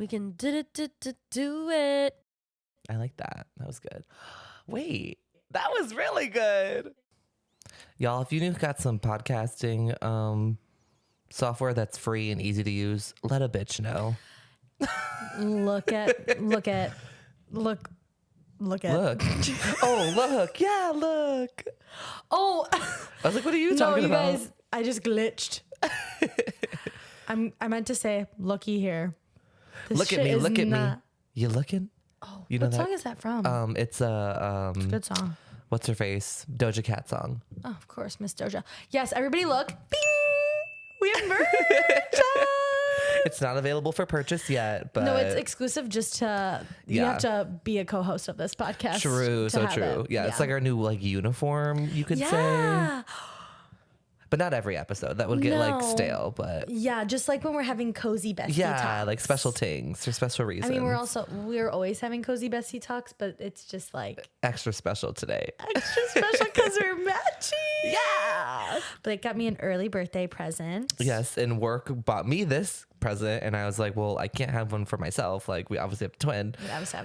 We can do it. I like that. That was good. Wait, that was really good. Y'all, if you got some podcasting software that's free and easy to use, let a bitch know. Look. Oh, look. Yeah, look. Oh, I was like, what are you talking about? No, you guys, I just glitched. I meant to say, looky here. Look at me. You looking? Oh, you know what song is that from? It's a It's a good song. What's her face? Doja Cat song. Oh, of course, Miss Doja. Yes, everybody look. Bing! We have merch. It's not available for purchase yet, but no, it's exclusive just to you have to be a co-host of this podcast. True, so true. Yeah, it's like our new uniform, you could say. But not every episode. That would get stale, but yeah, just like when we're having cozy bestie talks. Like special things for special reasons. I mean, we're always having cozy bestie talks, but it's just like extra special today. Extra special because we're matching. Yeah. But it got me an early birthday present. Yes, and work bought me this present, and I was like, well, I can't have one for myself. Like, we obviously have a twin.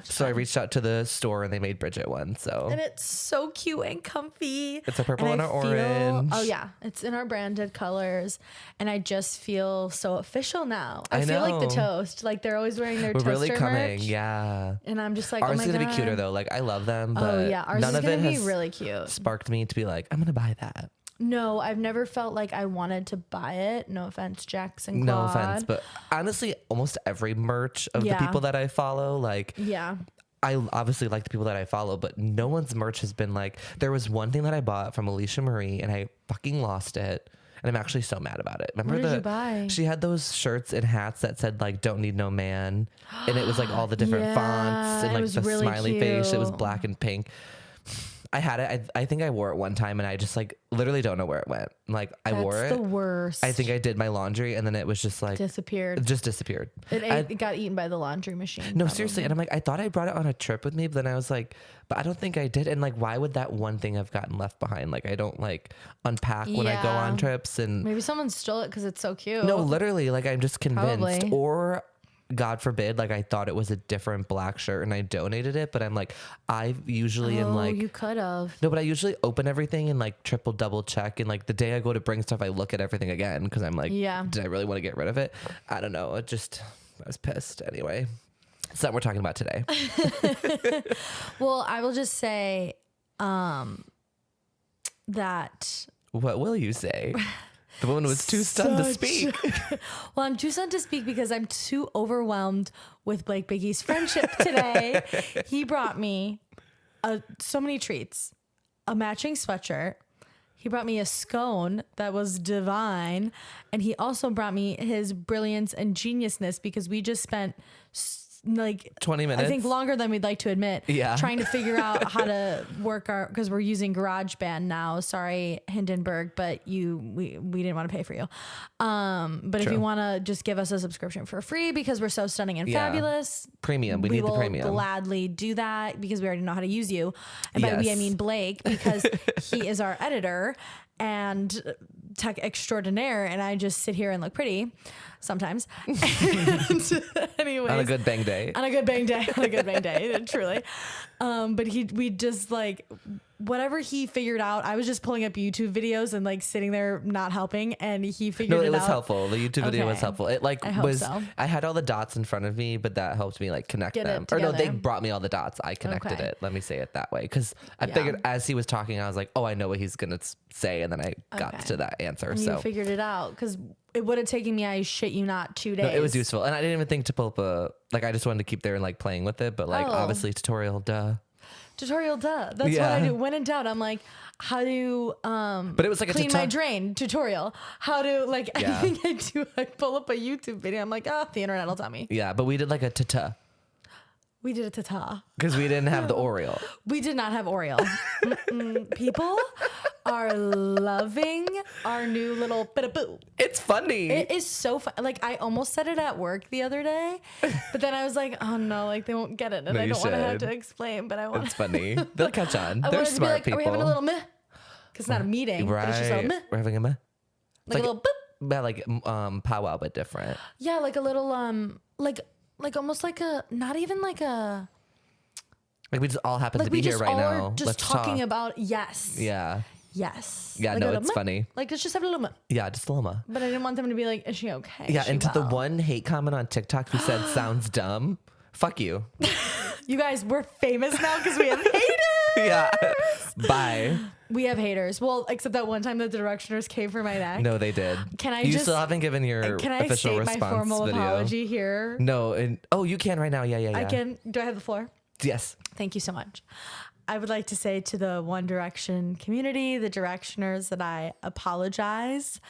So I reached out to the store and they made Bridget one. So and it's so cute and comfy. It's a purple and an orange. Oh yeah, it's in our branded colors, and I just feel so official now. I feel like the toast. Like they're always wearing their toaster really coming, merch. Yeah. And I'm just like, ours oh my is gonna God. be cuter though. Like I love them, but ours none is of gonna it be has really cute. Sparked me to be like, I'm gonna buy that. No, I've never felt like I wanted to buy it. No offense, Jax and Claude. No offense, but honestly, almost every merch of the people that I follow, like, I obviously like the people that I follow, but no one's merch has been like, there was one thing that I bought from Alicia Marie and I fucking lost it. And I'm actually so mad about it. Remember what did you buy? She had those shirts and hats that said like, don't need no man. And it was like all the different fonts and like the really smiley face. It was black and pink. I had it. I think I wore it one time and I just like literally don't know where it went. Like I wore it. That's the worst. I think I did my laundry and then it was just like disappeared. It just disappeared. It got eaten by the laundry machine. No, seriously. And I'm like, I thought I brought it on a trip with me, but then I was like, but I don't think I did. And like, why would that one thing have gotten left behind? Like I don't like unpack when I go on trips, and maybe someone stole it because it's so cute. No, literally, like I'm just convinced. Probably. Or God forbid, like I thought it was a different black shirt and I donated it, but I'm like, I usually am like, you could have. No, but I usually open everything and like triple double check, and like the day I go to bring stuff, I look at everything again because I'm like, did I really want to get rid of it? I don't know. I was pissed anyway. It's not what we're talking about today. Well, I will just say that. What will you say? The woman was too stunned to speak. Well, I'm too stunned to speak because I'm too overwhelmed with Blake Biggie's friendship today. He brought me so many treats, a matching sweatshirt. He brought me a scone that was divine. And he also brought me his brilliance and geniusness because we just spent like 20 minutes, I think longer than we'd like to admit, trying to figure out how to work because we're using GarageBand now. Sorry, Hindenburg, but we didn't want to pay for you. But if you want to just give us a subscription for free because we're so stunning and fabulous, premium, we need the premium. We will gladly do that because we already know how to use you. And by we, I mean Blake, because he is our editor and tech extraordinaire, and I just sit here and look pretty sometimes. Anyways, on a good bang day, truly. But we just like whatever he figured out. I was just pulling up YouTube videos and like sitting there not helping, and he figured it out. No, it was helpful. The YouTube video was helpful. It like so. I had all the dots in front of me, but that helped me like connect them. Or no, they brought me all the dots. I connected it. Let me say it that way, because I figured as he was talking, I was like, oh, I know what he's gonna say, and then I got to that answer. And you figured it out because it would have taken me, I shit you not, 2 days. No, it was useful, and I didn't even think to pull up I just wanted to keep there and like playing with it, but like obviously tutorial, duh. That's what I do. When in doubt, I'm like, how to but it was like clean my drain tutorial. How to like anything I do, I pull up a YouTube video. I'm like, the internet will tell me. Yeah, but we did like a ta-ta. We did a ta-ta. Because we didn't have the Oreo. We did not have Oreo. People are loving our new little bit of boo. It's funny. It is so fun. Like I almost said it at work the other day, but then I was like, oh no, like they won't get it. And I don't want to have to explain, but I want. It's funny. They'll catch on. They're smart people. Are we having a little meh? Because it's not a meeting. Right. But it's just a meh. We're having a meh. Like a little boop. But like powwow, but different. Yeah, like a little like like almost like not even like a. Like we just all happen Like to be here right now. Just Let's talking talk. about yes. Yeah. Yes. Yeah, like no, it's funny. Like let's just have a little. Yeah, just a little. But I didn't want them to be like, is she okay? Yeah, is she and to the well? one hate comment on TikTok who said sounds dumb. Fuck you. You guys, we're famous now because we have haters. Yeah. Bye. We have haters. Well, except that one time that the directioners came for my neck. No, they did. Can I You just still haven't given your can I official state response my formal video. apology here? No, and you can right now. Yeah. I can. Do I have the floor? Yes. Thank you so much. I would like to say to the One Direction community, the Directioners, that I apologize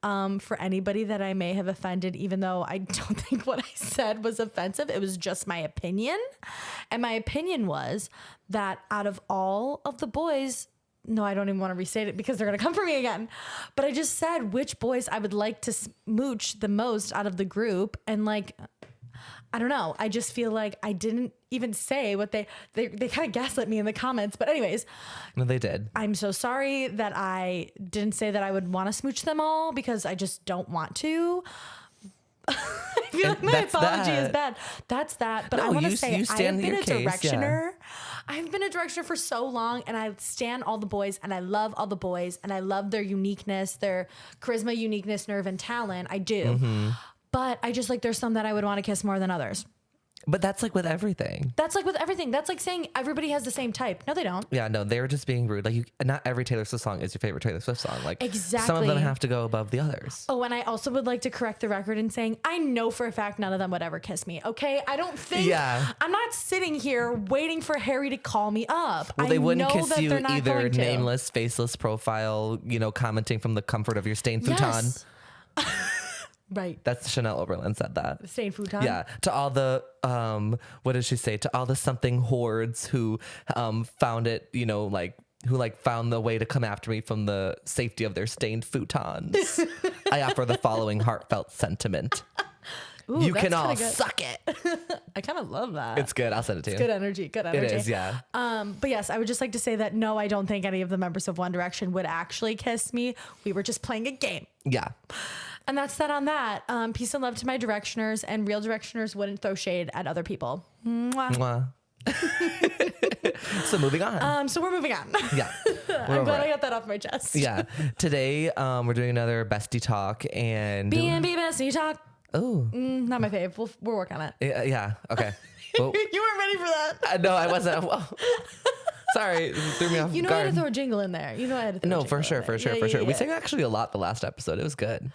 for anybody that I may have offended, even though I don't think what I said was offensive. It was just my opinion. And my opinion was that out of all of the boys, no, I don't even want to restate it because they're going to come for me again. But I just said which boys I would like to smooch the most out of the group. And like, I don't know. I just feel like I didn't even say what they kind of gaslit me in the comments. But anyways. No, they did. I'm so sorry that I didn't say that I would want to smooch them all because I just don't want to. I feel like my apology is bad. That's that. But No, I want you- to say you I stand have been your a case, yeah. directioner. I've been a directioner for so long and I stand all the boys and I love all the boys and I love their uniqueness, their charisma, uniqueness, nerve, and talent. I do. Mm-hmm. But I just like there's some that I would want to kiss more than others. But that's like with everything. That's like with everything. That's like saying everybody has the same type. No, they don't. Yeah, no, they were just being rude. Like, not every Taylor Swift song is your favorite Taylor Swift song. Like, some of them Exactly. have to go above the others. Oh, and I also would like to correct the record in saying I know for a fact none of them would ever kiss me. Okay, I don't think. Yeah. I'm not sitting here waiting for Harry to call me up. Well, they I wouldn't know kiss that you they're not either going to. nameless, faceless profile, commenting from the comfort of your stained futon. Yes. Right. That's Chanel Oberlin said that. Stain futon. Yeah. To all the, what did she say? To all the something hordes who found it, who found the way to come after me from the safety of their stained futons. I offer the following heartfelt sentiment. Ooh, You that's can all kinda good. suck it. I kind of love that. It's good. I'll send it to you. Good energy. Good energy. It is, yeah. But yes, I would just like to say that no, I don't think any of the members of One Direction would actually kiss me. We were just playing a game. Yeah. And that's that on that. Peace and love to my directioners, and real directioners wouldn't throw shade at other people. Mwah. Mwah. So moving on. So we're moving on. Yeah. I'm glad I got that off my chest. Yeah. Today, we're doing another bestie talk and B&B Bestie Talk. Oh. Not my fave. We'll work on it. Yeah. Okay. Well, You weren't ready for that. no, I wasn't. Well, sorry, it threw me off You know guard. I had to throw a jingle in there. You know I had to throw a No, jingle for sure, in for there. sure, Yeah, for yeah, sure. We yeah. sang actually a lot the last episode. It was good. And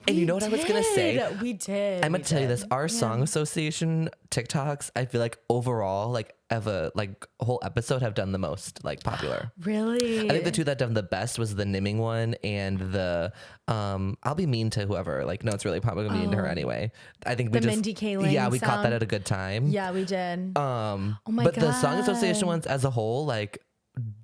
We you know what I was gonna say? did. We did. I'm gonna We tell you did. this. Our song association TikToks, I feel like overall, like a whole episode have done the most popular. Really? I think the two that done the best was the Nimming one and the I'll be mean to whoever. No, it's really probably gonna be mean to her anyway. I think we The just Mindy Kaling yeah, we caught sound. that at a good time. Yeah, we did. Oh my but the song association God. ones as a whole,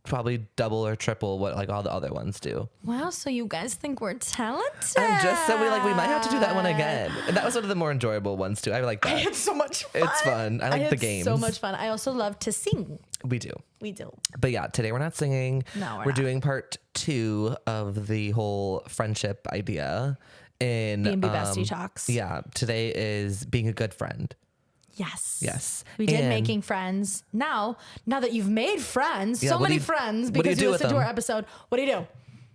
probably double or triple what all the other ones do. Wow, so you guys think we're talented? I'm just so we might have to do that one again. And that was one of the more enjoyable ones too. I like I that. had so much fun. It's fun. I like the had games. so much fun. I also love to sing. We do. We do. But yeah, today we're not singing. No, we're not. doing part 2 of the whole friendship idea. In B&B Bestie Talks. Yeah, today is being a good friend. Yes. Yes. We did And- making friends. Now that you've made friends, Yeah, so what do many you- friends what do you because do you with listened to them? our episode, what do you do?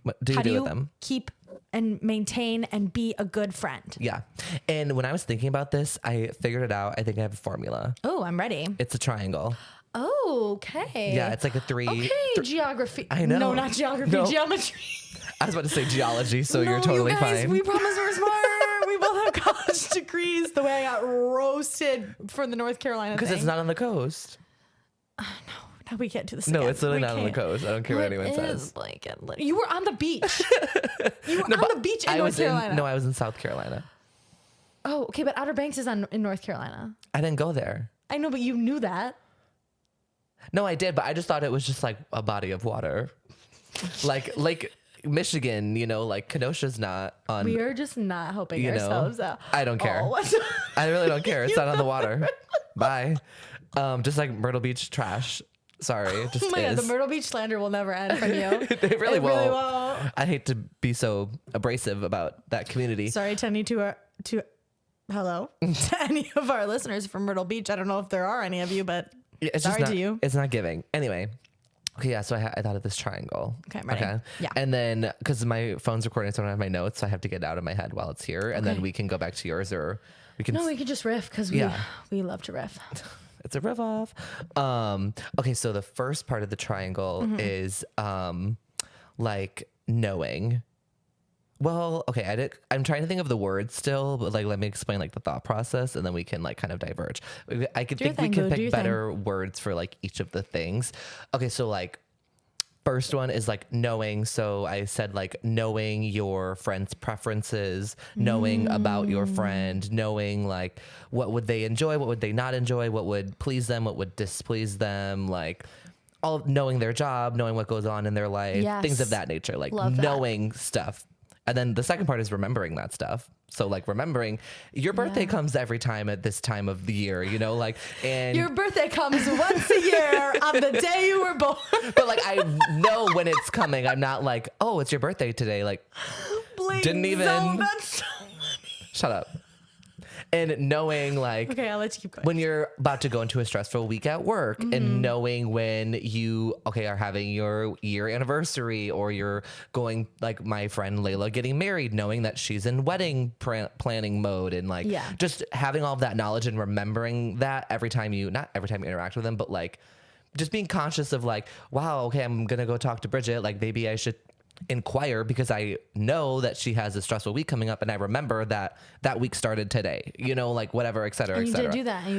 What do you How do do you with them? keep and maintain and be a good friend? Yeah. And when I was thinking about this, I figured it out. I think I have a formula. Oh, I'm ready. It's a triangle. Oh, okay. Yeah, it's like a 3. Okay, geography. I know. No, not geography. No. Geometry. I was about to say geology, so No, you're totally you guys, fine. We promise we're smart. We both have college degrees. The way I got roasted for the North Carolina Because thing. it's not on the coast. No, we can't do this. No, again. it's literally We not on the can't. coast. I don't care what anyone It says. is you were on the beach. You were on the beach in North Carolina. No, I was in South Carolina. Oh, okay, but Outer Banks is in North Carolina. I didn't go there. I know, but you knew that. No, I did, but I just thought it was just like a body of water. Like Lake Michigan, Kenosha's not on. We are just not helping ourselves out. I don't care. Oh, what's I really don't care. It's not on the water. Bye. Just like Myrtle Beach trash. Sorry, it just Oh my God, is. the Myrtle Beach slander will never end from you. It really won't. Really won't. I hate to be so abrasive about that community. Sorry, Tenny, to hello to any of our listeners from Myrtle Beach. I don't know if there are any of you, but sorry to you. It's not giving. Anyway. Okay, yeah, so I thought of this triangle. Okay, I'm ready. Okay. Yeah. And then, because my phone's recording, so I don't have my notes, so I have to get it out of my head while it's here. And then we can go back to yours, or we can... No, we could just riff, because we love to riff. It's a riff off. Okay, so the first part of the triangle is like knowing. Well, okay, I'm trying to think of the words still, but like let me explain like the thought process, and then we can like kind of diverge. I could think we can pick better words for like each of the things. Okay, so like first one is like knowing. So I said like knowing your friend's preferences, knowing about your friend, knowing like what would they enjoy, what would they not enjoy, what would please them, what would displease them, like all knowing their job, knowing what goes on in their life, things of that nature, like knowing stuff. And then the second part is remembering that stuff. So like remembering your birthday comes every time at this time of the year, you know, like, and your birthday comes once a year on the day you were born. But like, I know when it's coming. I'm not like, oh, it's your birthday today. Like, please, didn't even. That's so funny. Shut up. And knowing like, okay, I'll let you keep going. When you're about to go into a stressful week at work, and knowing when you are having your year anniversary, or you're going, like my friend Layla getting married, knowing that she's in wedding planning mode, and like just having all of that knowledge and remembering that not every time you interact with them, but like just being conscious of like, wow, okay, I'm gonna go talk to Bridget, like maybe I should inquire, because I know that she has a stressful week coming up, and I remember that week started today, you know, like whatever, et cetera, and et cetera. You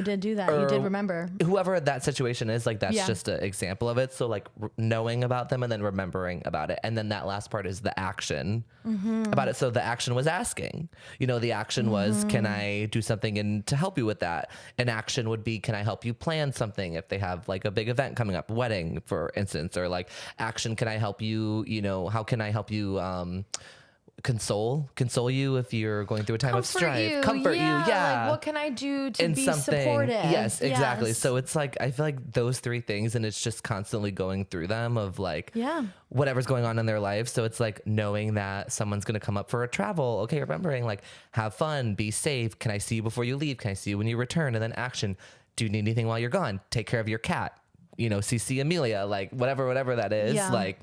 did do that. You did remember. Whoever that situation is, like that's just an example of it. So like knowing about them and then remembering about it. And then that last part is the action about it. So the action was asking, you know, the action was, can I do something to help you with that? An action would be, can I help you plan something if they have like a big event coming up, wedding, for instance, or like action, can I help you, you know, how can I help you console you if you're going through a time of strife? Comfort you. Yeah. Like, what can I do to be supportive? Yes, exactly. Yes. So it's like, I feel like those three things, and it's just constantly going through them of like whatever's going on in their life. So it's like knowing that someone's going to come up for a travel. Okay, remembering like have fun, be safe. Can I see you before you leave? Can I see you when you return? And then action. Do you need anything while you're gone? Take care of your cat. You know, CC Amelia, like whatever that is. Yeah. Like,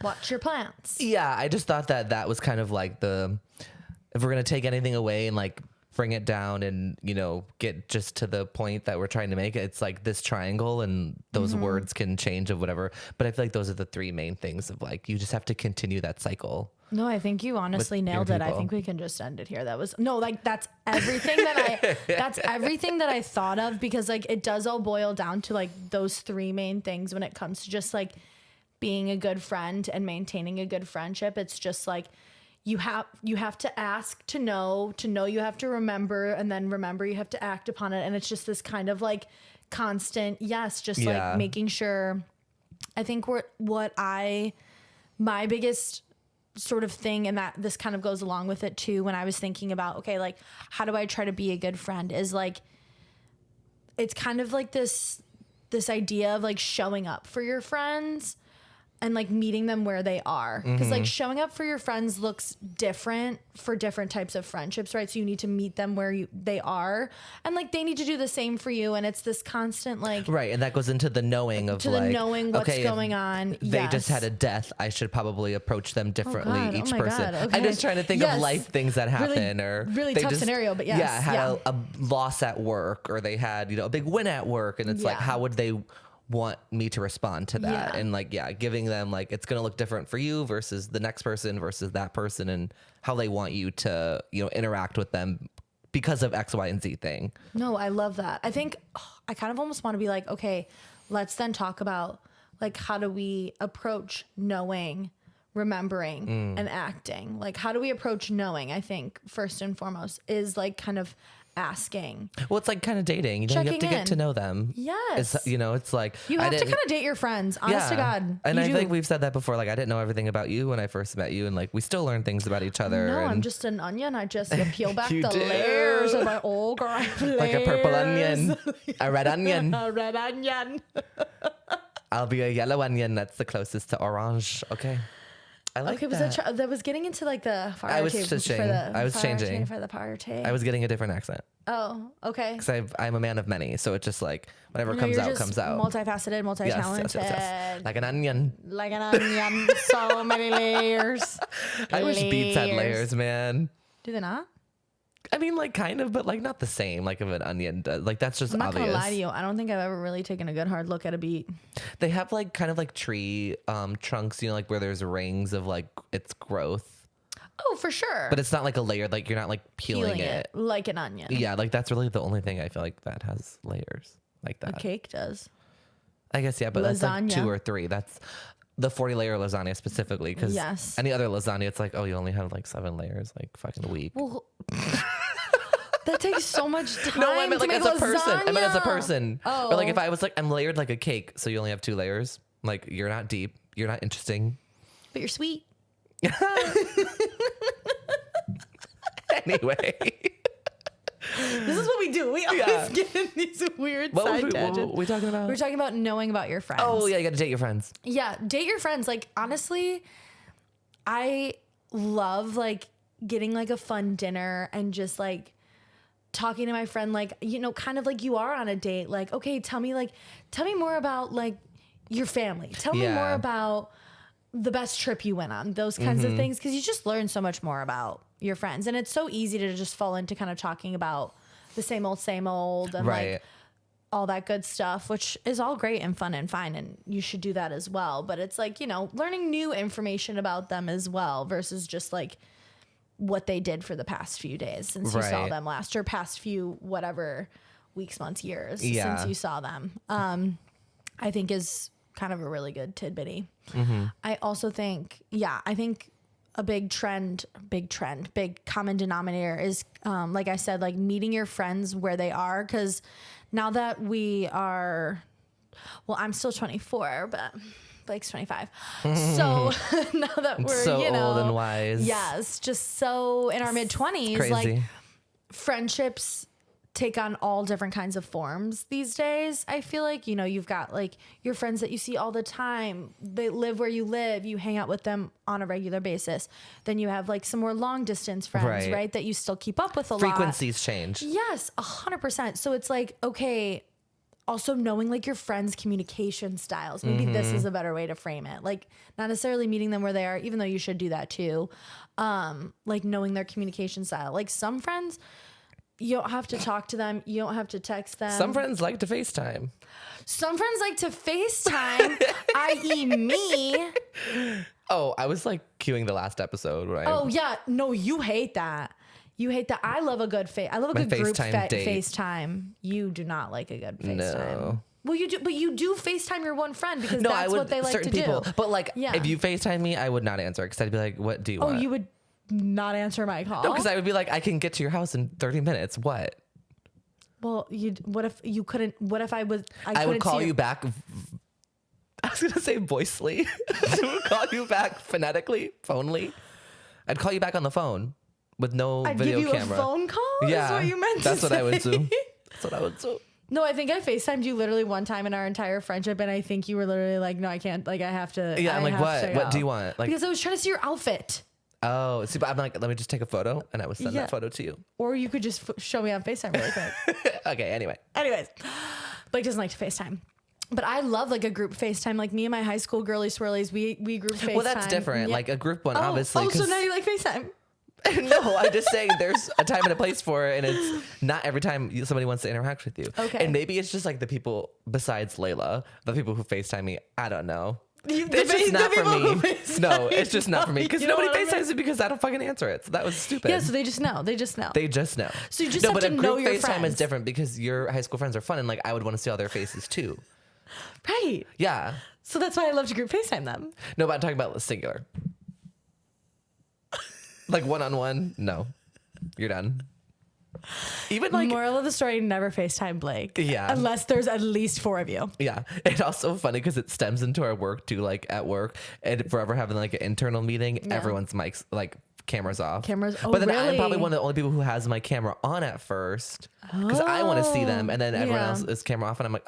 watch your plants. Yeah, I just thought that was kind of like if we're going to take anything away and like bring it down and, you know, get just to the point that we're trying to make it, it's like this triangle, and those words can change of whatever. But I feel like those are the three main things of like, you just have to continue that cycle. No, I think you honestly nailed it. I think we can just end it here. That's everything that's everything that I thought of, because like it does all boil down to like those three main things when it comes to just like being a good friend and maintaining a good friendship. It's just like you have to ask to know you have to remember, and then remember you have to act upon it. And it's just this kind of like constant, like making sure. I think my biggest sort of thing, and that this kind of goes along with it too, when I was thinking about, okay, like how do I try to be a good friend, is like, it's kind of like this idea of like showing up for your friends and like meeting them where they are. Because like showing up for your friends looks different for different types of friendships, right? So you need to meet them where they are, and like they need to do the same for you. And it's this constant like, right. And that goes into the knowing of knowing what's going on. They just had a death, I should probably approach them differently, each person. Okay. I'm just trying to think of life things that happen, or really tough scenario, but had a loss at work, or they had, you know, a big win at work, and it's like, how would they want me to respond to that? And like, giving them like, it's going to look different for you versus the next person versus that person, and how they want you to, you know, interact with them because of X, Y, and Z thing. No, I love that. I think I kind of almost want to be like, okay, let's then talk about like, how do we approach knowing, remembering, and acting? Like, how do we approach knowing? I think first and foremost is like kind of asking. Well, it's like kind of dating. You know, you have to get to know them. Yes. You know, it's like you have to kind of date your friends. Honest to God. And I think we've said that before. Like, I didn't know everything about you when I first met you, and like we still learn things about each other. No, I'm just an onion. I just peel back the layers of my old girl. Like a purple onion, a red onion, a red onion. I'll be a yellow onion. That's the closest to orange. Okay. I like okay, that. that was getting into like the fire I was tape switching. for the I was fire changing. tape for the party. I was getting a different accent. Oh, okay. Because I'm a man of many, so it's just like whatever You're comes just out. Multifaceted, multi-talented. Yes. Like an onion. Like an onion. So many layers. I wish beets had layers, man. Do they not? I mean, like kind of, but like not the same like of an onion does. Like that's just I'm not obvious. gonna lie to you. I don't think I've ever really taken a good hard look at a beet. They have like kind of like tree trunks, you know, like where there's rings of like its growth. Oh, for sure. But it's not like a layer. Like you're not like peeling it like an onion. Yeah, like that's really the only thing I feel like that has layers like that. A cake does. I guess yeah, but Lasagna. that's like 2 or 3. That's the 40-layer lasagna specifically, because yes. any other lasagna, it's like, oh, you only have like 7 layers, like fucking weak. Well, that takes so much time. No, I meant like as a person. I meant as a person. Oh. Or like if I was like, I'm layered like a cake, so you only have 2 layers. Like you're not deep, you're not interesting. But you're sweet. Anyway. This is what we do. We always get in these weird side tangents. What were we talking about? We're talking about knowing about your friends. Oh, yeah, you got to date your friends. Yeah, date your friends. Like, honestly, I love, like, getting, like, a fun dinner and just, like, talking to my friend, like, you know, kind of like you are on a date. Like, okay, tell me more about, like, your family. Tell me more about the best trip you went on. Those kinds of things. Because you just learn so much more about your friends. And it's so easy to just fall into kind of talking about the same old and like all that good stuff, which is all great and fun and fine. And you should do that as well. But it's like, you know, learning new information about them as well versus just like what they did for the past few days since you saw them last, or past few, whatever, weeks, months, years since you saw them. I think is kind of a really good tidbitty. I also think, I think a big common denominator is, like I said, like meeting your friends where they are. Cause now that we are, well, I'm still 24, but Blake's 25. So now that we're, so you know, old and wise. Yes. Just so in our mid 20s, like friendships take on all different kinds of forms these days. I feel like, you know, you've got like your friends that you see all the time. They live where you live. You hang out with them on a regular basis. Then you have like some more long distance friends, right? That you still keep up with a lot. Frequencies change. Yes, 100%. So it's like, okay, also knowing like your friends' communication styles. Maybe this is a better way to frame it. Like not necessarily meeting them where they are, even though you should do that too. Like knowing their communication style. Like some friends, you don't have to talk to them. You don't have to text them. Some friends like to FaceTime. Some friends like to FaceTime, i.e. me. Oh, I was like cueing the last episode, right? Oh yeah. No, you hate that. You hate that. I love a good I love a good group FaceTime. You do not like a good FaceTime. No. Well, you do, but you do FaceTime your one friend because that's what they like to do. But like, if you FaceTime me, I would not answer because I'd be like, "What do you want?" Oh, you would not answer my call? No, because I would be like, "I can get to your house in 30 minutes." What? Well, what if you couldn't? What if I was? I would call you back. I was gonna say voicely. I would call you back phonetically, phonely. I'd call you back on the phone with no video camera. I'd give you a phone call? Yeah, is what you meant that's to what say. I would do. That's what I would do. No, I think I FaceTimed you literally one time in our entire friendship, and I think you were literally like, "No, I can't. Like, I have to." Yeah, I'm like, "What? What do you want?" Like, because I was trying to see your outfit. Oh, see, but I'm like, let me just take a photo, and I would send that photo to you. Or you could just show me on FaceTime really quick. Okay, Anyways, Blake doesn't like to FaceTime. But I love like a group FaceTime. Like me and my high school girly swirlies, we group FaceTime. Well, that's different. Yeah. Like a group one, obviously. Oh, so now you like FaceTime? No, I'm just saying there's a time and a place for it, and it's not every time somebody wants to interact with you. Okay. And maybe it's just like the people besides Layla, the people who FaceTime me. I don't know. It's just not for me. No, it's just not for me because nobody FaceTimes me because I don't fucking answer it. So that was stupid. Yeah, so they just know. They just know. So you just have to know your friends. But a group FaceTime is different because your high school friends are fun, and like I would want to see all their faces too. Right. Yeah. So that's why I love to group FaceTime them. No, but I'm talking about singular. Like one-on-one, no. You're done. Even like moral of the story, never FaceTime Blake. Yeah. Unless there's at least 4 of you. Yeah. It's also funny because it stems into our work too, like at work. And forever having like an internal meeting, everyone's mics like cameras off. But then I'm probably one of the only people who has my camera on at first. Because I want to see them. And then everyone else is camera off and I'm like,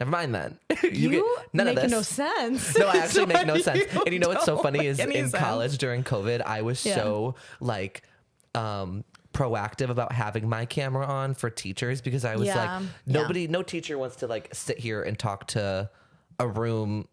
Never mind then. You none make of this. no sense. No, I actually make no You sense. And you know what's so funny is in sense. college during COVID, I was so like proactive about having my camera on for teachers because I was like, no teacher wants to like sit here and talk to a room,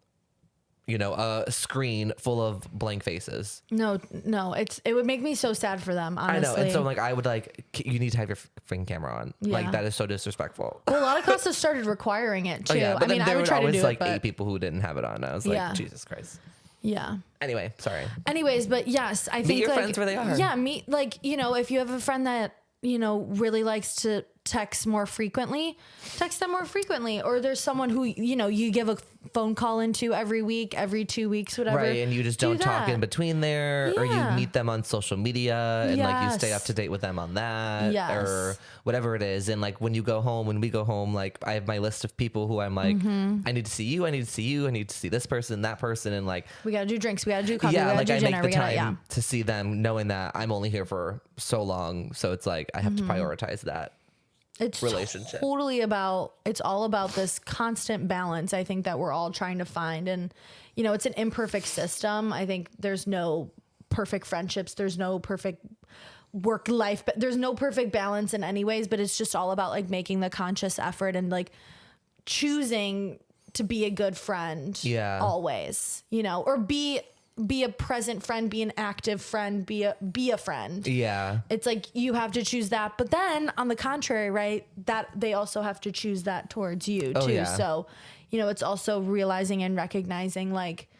you know, a screen full of blank faces. No, it would make me so sad for them, honestly. I know. And so like, I would like, you need to have your freaking camera on. Yeah. Like that is so disrespectful. Well, a lot of classes started requiring it too. Oh, yeah, but then there I would try always to do like it, but 8 people who didn't have it on. I was like, Jesus Christ. Yeah. Anyway, sorry. Anyways, but yes, I think meet your like, friends where they are. Yeah, meet like, you know, if you have a friend that, you know, really likes to text more frequently, text them more frequently. Or there's someone who, you know, you give a phone call into every week, every 2 weeks, whatever. Right, and you just don't talk in between there, or you meet them on social media and like you stay up to date with them on that, or whatever it is. And like when we go home, like I have my list of people who I'm like, I need to see you, I need to see you, I need to see this person, that person, and like we gotta do drinks, we gotta do coffee, we gotta like do I dinner, make the time to see them, knowing that I'm only here for so long, so it's like I have to prioritize that. It's relationship. It's all about this constant balance, I think, that we're all trying to find. And, you know, it's an imperfect system. I think there's no perfect friendships. There's no perfect work life, but there's no perfect balance in any ways, but it's just all about like making the conscious effort and like choosing to be a good friend always, you know, or be a present friend, be an active friend, be a friend. Yeah. It's like you have to choose that. But then on the contrary, right, that they also have to choose that towards you too. Yeah. So, you know, it's also realizing and recognizing like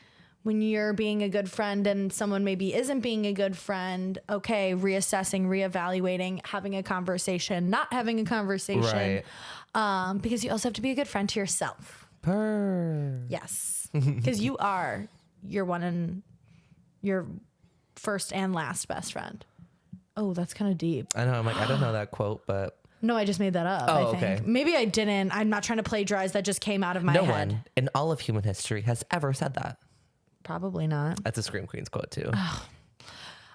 when you're being a good friend and someone maybe isn't being a good friend, okay, reassessing, reevaluating, having a conversation, not having a conversation. Right. Because you also have to be a good friend to yourself. Yes. Because you are your first and last best friend. Oh, that's kind of deep. I know. I'm like, I don't know that quote, but no, I just made that up. I think. Okay. Maybe I didn't. I'm not trying to plagiarize. That just came out of my head. No one in all of human history has ever said that. Probably not. That's a Scream Queens quote too. Oh,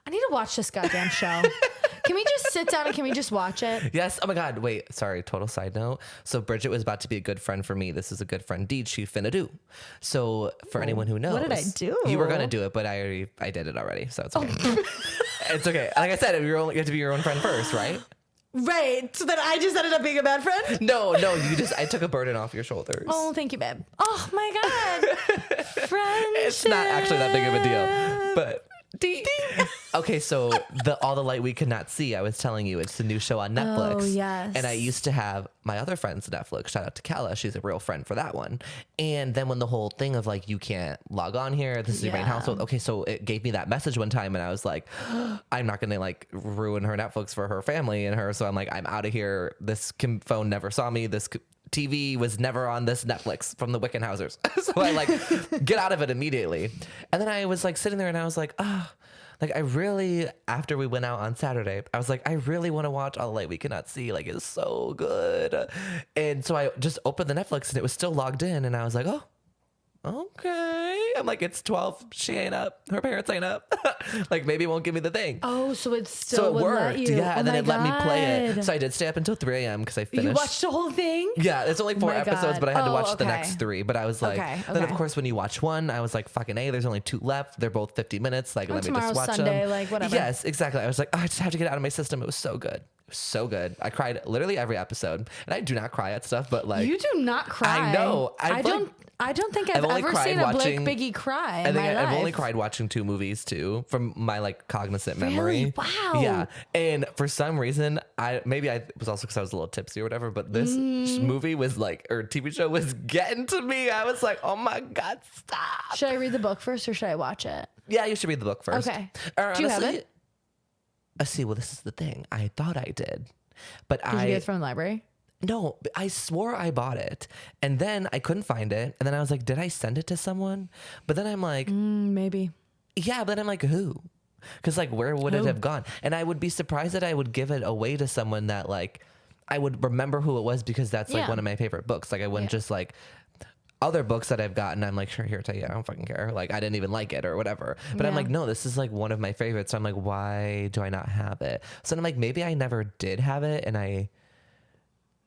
I need to watch this goddamn show. Can we just sit down and can we just watch it? Yes. Oh my God. Wait, sorry. Total side note. So Bridget was about to be a good friend for me. This is a good friend deed she finna do. So for anyone who knows. What did I do? You were going to do it, but I did it already. So it's okay. It's okay. Like I said, you have to be your own friend first, right? Right. So then I just ended up being a bad friend? No. I took a burden off your shoulders. Oh, thank you, babe. Oh my God. Friendship. It's not actually that big of a deal, but okay, so All the Light We Could Not See, I was telling you, it's the new show on Netflix. Oh, yes. And I used to have my other friend's Netflix. Shout out to Kella. She's a real friend for that one. And then when the whole thing of like, you can't log on here, this is your main household. Okay, so it gave me that message one time and I was like, I'm not going to like ruin her Netflix for her family and her. So I'm like, I'm out of here. This phone never saw me. This TV was never on this Netflix from the Wickenhausers. So I like get out of it immediately. And then I was like sitting there and I was like, like I really, after we went out on Saturday, I was like, I really want to watch All the Light We Cannot See. Like it's so good. And so I just opened the Netflix and it was still logged in. And I was like, oh, okay. I'm like, it's 12. She ain't up. Her parents ain't up. Like maybe it won't give me the thing. Oh, so it still would worked. Let you. Yeah, and then it let me play it. So I did stay up until 3 a.m. because I finished. You watched the whole thing? Yeah, it's only 4 episodes, but I had to watch the next 3. But I was like, then of course when you watch one, I was like, fucking A, there's only 2 left. They're both 50 minutes. Like, let me just watch Sunday, them. Like whatever. Yes, exactly. I was like, I just have to get it out of my system. It was so good. It was so good. I cried literally every episode. And I do not cry at stuff, but like. You do not cry. I know. I don't think I've ever seen a Blake Biggie cry in my life. I've only cried watching 2 movies too, from my like cognizant memory. Wow. Yeah. And for some reason, maybe I was also because I was a little tipsy or whatever, but this movie was like, or TV show was getting to me. I was like, oh my God, stop. Should I read the book first or should I watch it? Yeah, you should read the book first. Okay. Do you have it? See, well, this is the thing. I thought I did, but Did you get it from the library? No, I swore I bought it and then I couldn't find it. And then I was like, did I send it to someone? But then I'm like, maybe. Yeah. But then I'm like, who? Because like, where would it have gone? And I would be surprised that I would give it away to someone that like, I would remember who it was because that's like one of my favorite books. Like I wouldn't just like other books that I've gotten. I'm like, sure, here, tell you, I don't fucking care. Like I didn't even like it or whatever. But I'm like, no, this is like one of my favorites. So I'm like, why do I not have it? So I'm like, maybe I never did have it and I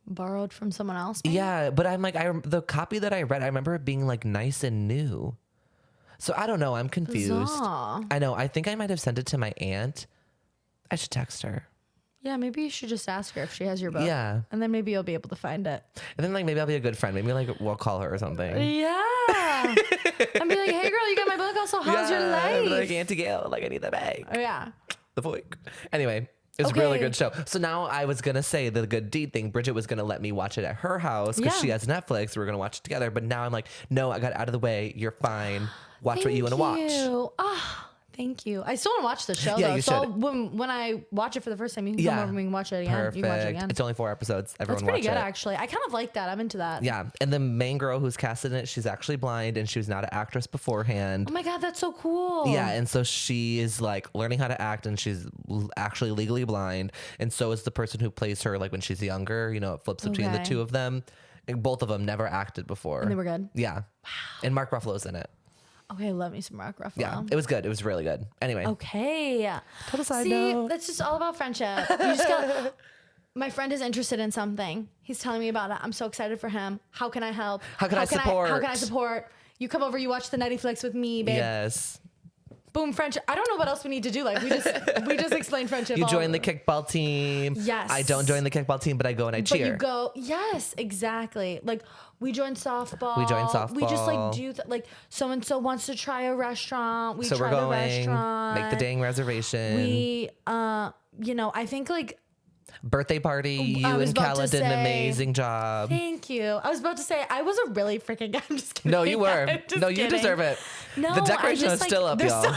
borrowed from someone else. Maybe? Yeah, but I'm like, the copy that I read, I remember it being like nice and new. So I don't know. I'm confused. Bizarre. I know. I think I might have sent it to my aunt. I should text her. Yeah, maybe you should just ask her if she has your book. Yeah. And then maybe you'll be able to find it. And then like maybe I'll be a good friend. Maybe like we'll call her or something. Yeah. And be like, hey girl, you got my book. Also, how's your life? Be like, Auntie Gail, like I need the bag. Oh, yeah. The voice. Anyway. It's a really good show. So now I was going to say the good deed thing. Bridget was going to let me watch it at her house because she has Netflix. We were going to watch it together. But now I'm like, no, I got out of the way. You're fine. Watch what you want to watch. Oh, thank you. I still want to watch the show, Yeah, though. you So should. when I watch it for the first time, you can come over and we can watch it again. Perfect. You can watch it again. It's only 4 episodes. Everyone That's pretty watch good, it. actually. I kind of like that. I'm into that. Yeah. And the main girl who's casted in it, she's actually blind and she was not an actress beforehand. Oh my God, that's so cool. Yeah, and so she is like learning how to act, and she's actually legally blind, and so is the person who plays her. Like when she's younger, you know, it flips between the two of them. And both of them never acted before, And they were good. Yeah, wow. And Mark Ruffalo's in it. Okay, love me some Mark Ruffalo. Yeah, it was good. It was really good. Anyway, Okay. total side See, note. that's just all about friendship. You just got. My friend is interested in something. He's telling me about it. I'm so excited for him. How can I help? How can I support? How can I support? You come over, you watch the Netflix with me, babe. Yes. Boom, friendship. I don't know what else we need to do. Like we just explained friendship. You all join the over. kickball team. Yes. I don't join the kickball team, but I go and I cheer. But you go, yes, exactly. Like we join softball. We join softball. We just like do like so and so wants to try a restaurant. We so try we're going. the restaurant. Make the dang reservation. We you know, I think like birthday party. You I was and about Kala to did an say- amazing job. Thank you. I was about to say I was a really freaking guy. I'm just kidding. No, you were. I'm just No, you kidding. deserve it. No, the I decoration just, is like, still up, there's y'all. so-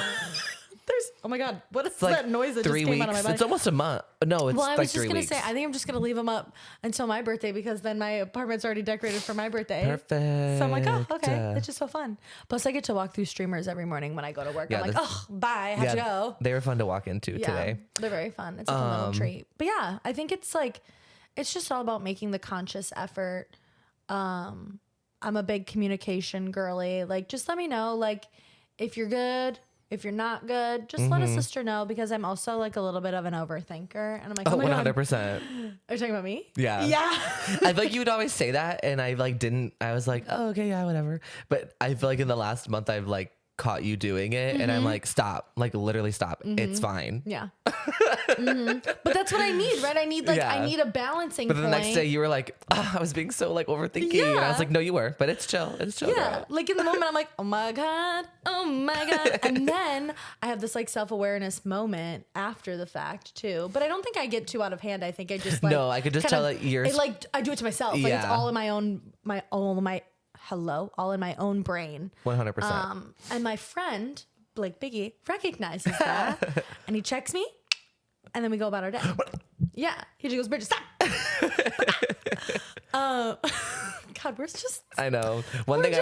there's oh my God, what is It's like that noise that 3 just came out of my weeks. body? It's almost a month. No, it's Well, I like was 3 just gonna weeks. say I think I'm just gonna leave them up until my birthday because then my apartment's already decorated for my birthday. Perfect. So I'm like, oh, okay, it's just so fun. Plus, I get to walk through streamers every morning when I go to work. Yeah, I'm like, this- oh, bye, I have to go. They were fun to walk into Yeah, today. they're very fun. It's a fun little treat. But yeah, I think it's like, it's just all about making the conscious effort. I'm a big communication girly. Like, just let me know, like, if you're good. If you're not good, just let a sister know because I'm also like a little bit of an overthinker. And I'm like, oh my God. 100%. Are you talking about me? Yeah. Yeah. I feel like you would always say that, and I like didn't. I was like, oh, okay, yeah, whatever. But I feel like in the last month, I've like caught you doing it, and I'm like, stop, like literally stop. It's fine. Yeah. But that's what I need, right? I need like, Yeah. I need a balancing But then point. the next day, you were like, I was being so like overthinking, and I was Yeah. like, no, you were, but it's chill. It's chill. Yeah, girl. like in the moment, I'm like, oh my God. And then I have this like self-awareness moment after the fact too. But I don't think I get too out of hand. I think I just like. No, I could just kind tell of- that you're- it, like, I do it to myself. Like it's Yeah. all in my own, all in my own brain. 100%. And my friend, Blake Biggie, recognizes that. And he checks me. And then we go about our day. Yeah. He just goes, Bridget, stop. God, we're just. I know. One thing I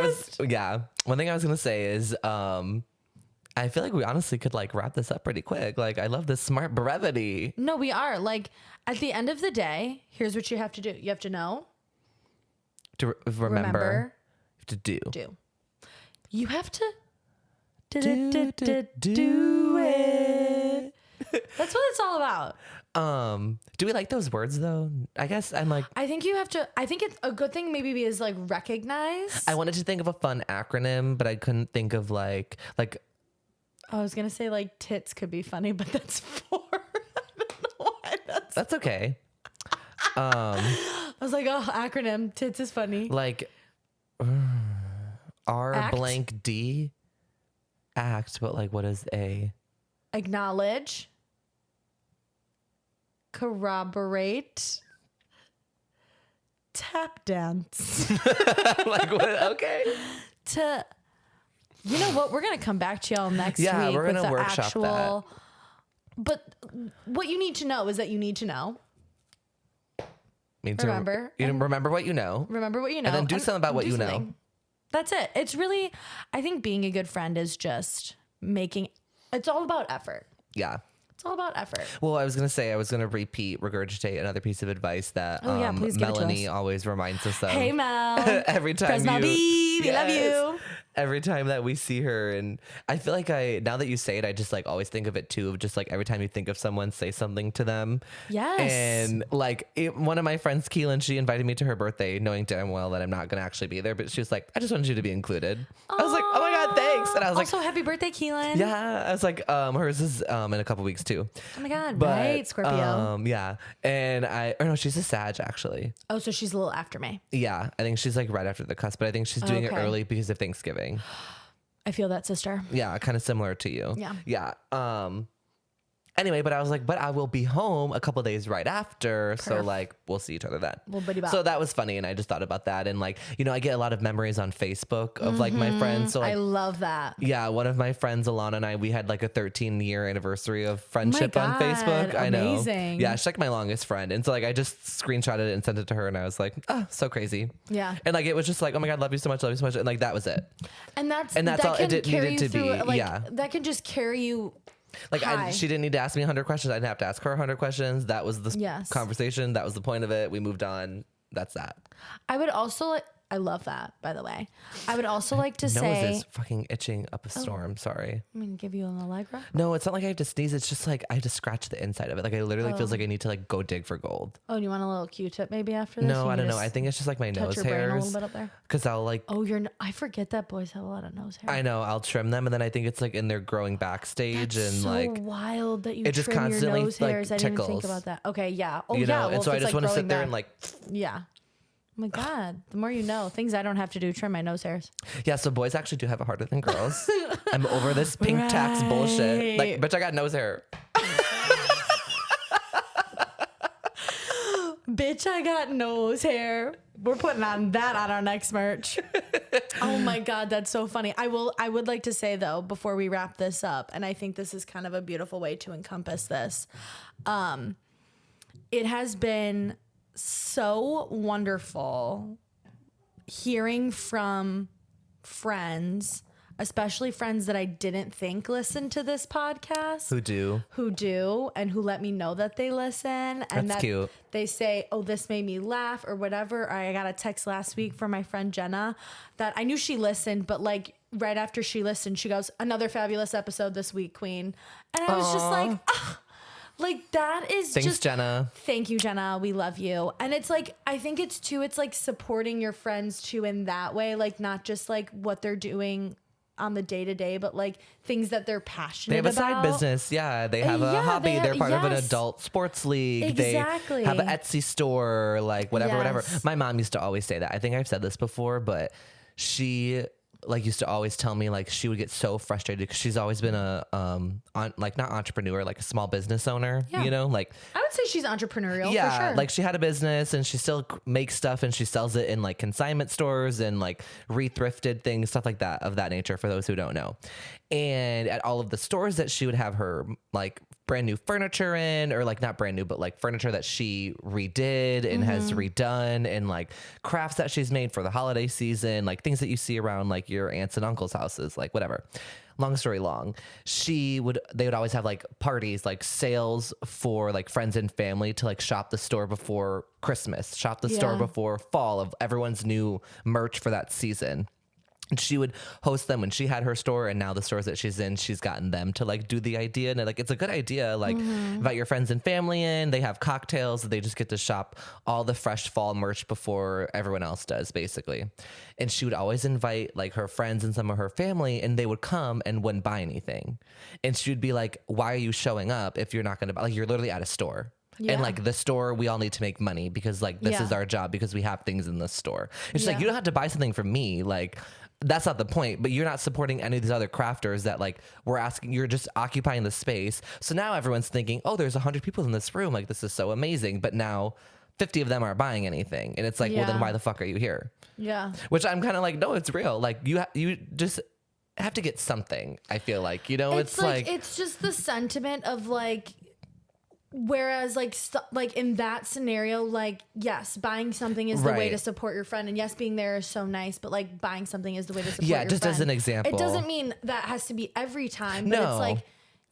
was gonna say is, I feel like we honestly could like wrap this up pretty quick. Like, I love this smart brevity. No, we are. Like, at the end of the day, here's what you have to do. You have to know, To remember, to do. You have to Do it. That's what it's all about. Do we like those words though? I guess I'm like, I think you have to. I think it's a good thing maybe is like recognize. I wanted to think of a fun acronym, but I couldn't think of like. I was gonna say like tits could be funny, but that's for. I don't know why That's okay. I was like, oh, acronym tits is funny. Like R Act. blank D act, but like what is A? Acknowledge. Corroborate. Tap dance. Like what? Okay. You know what? We're gonna come back to y'all next Yeah, week we're with gonna the workshop actual. But what you need to know is that you need to know. Means Remember. you remember what you know. Remember what you know, And then do something about what do you know. something. That's it. It's really. I think being a good friend is just making. It's all about effort. Yeah. It's all about effort. Well, I was going to regurgitate another piece of advice that please give it to Melanie us. always reminds us of. Hey, Mel. Every time Mel B, we love you. Every time that we see her, and I feel like now that you say it, I just like always think of it too, of just like every time you think of someone, say something to them. Yes. And like one of my friends, Keelan, she invited me to her birthday knowing damn well that I'm not going to actually be there, but she was like, I just wanted you to be included. I was like, oh my God, thanks. And I was like, also happy birthday, Keelan. yeah, I was like, hers is in a couple weeks too. Oh my God, right? Scorpio. Yeah. And no, she's a Sag actually. Oh, so she's a little after me. Yeah. I think she's like right after the cusp, but I think she's doing it Okay. early because of Thanksgiving. I feel that, sister. Yeah, kind of similar to you. Yeah. Yeah. Anyway, but I was like, but I will be home a couple days right after. So like, we'll see each other then. We'll buddy bop. So that was funny. And I just thought about that. And like, you know, I get a lot of memories on Facebook of like my friends. So like, I love that. yeah, one of my friends, Alana, and I, we had like a 13-year anniversary of friendship on God, Facebook. I know. amazing. Yeah, she's like my longest friend. And so like I just screenshotted it and sent it to her and I was like, oh, so crazy. Yeah. And like it was just like, oh my God, love you so much, love you so much. And like that was it. And that's that all it carry needed to through, be. like, Yeah. that can just carry you. Like high. she didn't need to ask me 100 questions. I didn't have to ask her 100 questions. That was the Yes. conversation. That was the point of it. We moved on. That's that. I would also I love that, by the way. I would also like to Noah's say, is fucking itching up a storm. Sorry. I'm going to give you an Allegra. No, it's not like I have to sneeze. It's just like I have to scratch the inside of it. Like I literally feels like I need to like go dig for gold. Oh, do you want a little Q-tip maybe after this? No, You I can don't know. just I think it's just like my touch nose your brain a hairs. little bit up there. Because I'll like, Oh, I forget that boys have a lot of nose hair. I know, I'll trim them and then I think it's like in their growing backstage That's and so like, wild that you it just trim your constantly, nose like, hairs. I didn't even think tickles. about that. Okay, yeah. Oh, you yeah. know, Well, and so if I it's, just like, want to sit growing there back. and like, Yeah. Oh my God. The more you know. Things I don't have to do, trim my nose hairs. yeah, so boys actually do have it harder than girls. I'm over this pink tax bullshit. Like, bitch, I got nose hair. Bitch, I got nose hair. We're putting that on our next merch. Oh my God, that's so funny. I would like to say though, before we wrap this up, and I think this is kind of a beautiful way to encompass this. It has been so wonderful hearing from friends, especially friends that I didn't think listened to this podcast. Who do. And who let me know that they listen. And That's that cute. they say, oh, this made me laugh or whatever. I got a text last week from my friend Jenna that I knew she listened, but like right after she listened, she goes, another fabulous episode this week, Queen. And I was just like, like that is Thanks, just Jenna. Thank you, Jenna. We love you. And it's like, I think it's like supporting your friends too in that way, like not just like what they're doing on the day to day, but like things that they're passionate about. They have a side business. Yeah. They have a hobby. They're part of an adult sports league. Exactly. They have an Etsy store, like whatever. Yes. My mom used to always say that. I think I've said this before, but she like used to always tell me like she would get so frustrated because she's always been a like not entrepreneur, like a small business owner, you know, like I would say she's entrepreneurial. yeah, for sure. like she had a business and she still makes stuff and she sells it in like consignment stores and like rethrifted things, stuff like that of that nature for those who don't know. And at all of the stores that she would have her like brand new furniture in, or like not brand new, but like furniture that she redid and has redone, and like crafts that she's made for the holiday season, like things that you see around like your aunts and uncles' houses, like whatever. Long story long, they would always have like parties, like sales for like friends and family to like shop the store before Christmas, shop the store before fall of everyone's new merch for that season. And she would host them when she had her store, and now the stores that she's in, she's gotten them to like do the idea. And like, it's a good idea. Like invite your friends and family in, they have cocktails, they just get to shop all the fresh fall merch before everyone else does basically. And she would always invite like her friends and some of her family, and they would come and wouldn't buy anything. And she would be like, why are you showing up if you're not going to buy, like you're literally at a store. Yeah. And like the store, we all need to make money because like this is our job because we have things in the store. It's like, you don't have to buy something from me. Like, that's not the point, but you're not supporting any of these other crafters that like we're asking, you're just occupying the space. So now everyone's thinking, oh, there's 100 people in this room. Like, this is so amazing. But now 50 of them aren't buying anything. And it's like, well, then why the fuck are you here? Yeah. Which I'm kind of like, no, it's real. Like you just have to get something. I feel like, you know, it's like it's just the sentiment of like, whereas like like in that scenario, like yes, buying something is the way to support your friend, and yes, being there is so nice, but like buying something is the way to support your friend. Just as an example. It doesn't mean that has to be every time, but it's like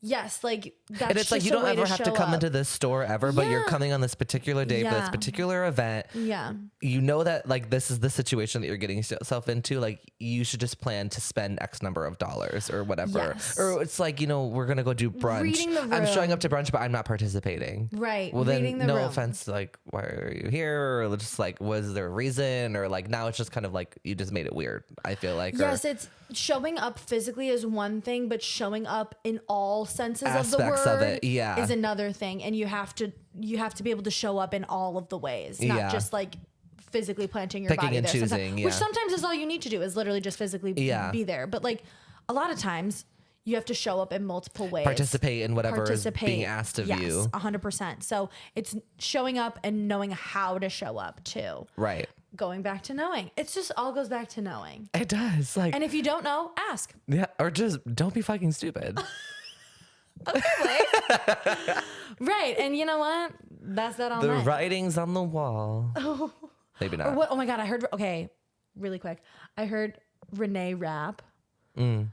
Yes, like that's and it's like you don't ever have to come into this store ever, but you're coming on this particular day for this particular event. Yeah. You know that like this is the situation that you're getting yourself into. Like you should just plan to spend X number of dollars or whatever. Yes. Or it's like, you know, we're gonna go do brunch. Reading the room. I'm showing up to brunch, but I'm not participating. Right. Well, then Reading the no room. offense, like why are you here? Or just like was there a reason? Or like now it's just kind of like you just made it weird. I feel like. Yes, it's showing up physically is one thing, but showing up in all senses of the Aspects word of it, is another thing. And you have to be able to show up in all of the ways, not just like physically planting your Picking body and there. choosing, Which sometimes is all you need to do is literally just physically be there. But like a lot of times you have to show up in multiple ways. Participate in whatever is being asked of you. 100%. So it's showing up and knowing how to show up too. Right. Going back to knowing. It's just all goes back to knowing. It does. Like, and if you don't know, ask. Yeah. Or just don't be fucking stupid. Okay. Right. And you know what? That's that all The night. writing's on the wall. Maybe not. Or what? Oh my God. I heard, okay, really quick. I heard Renee rap, who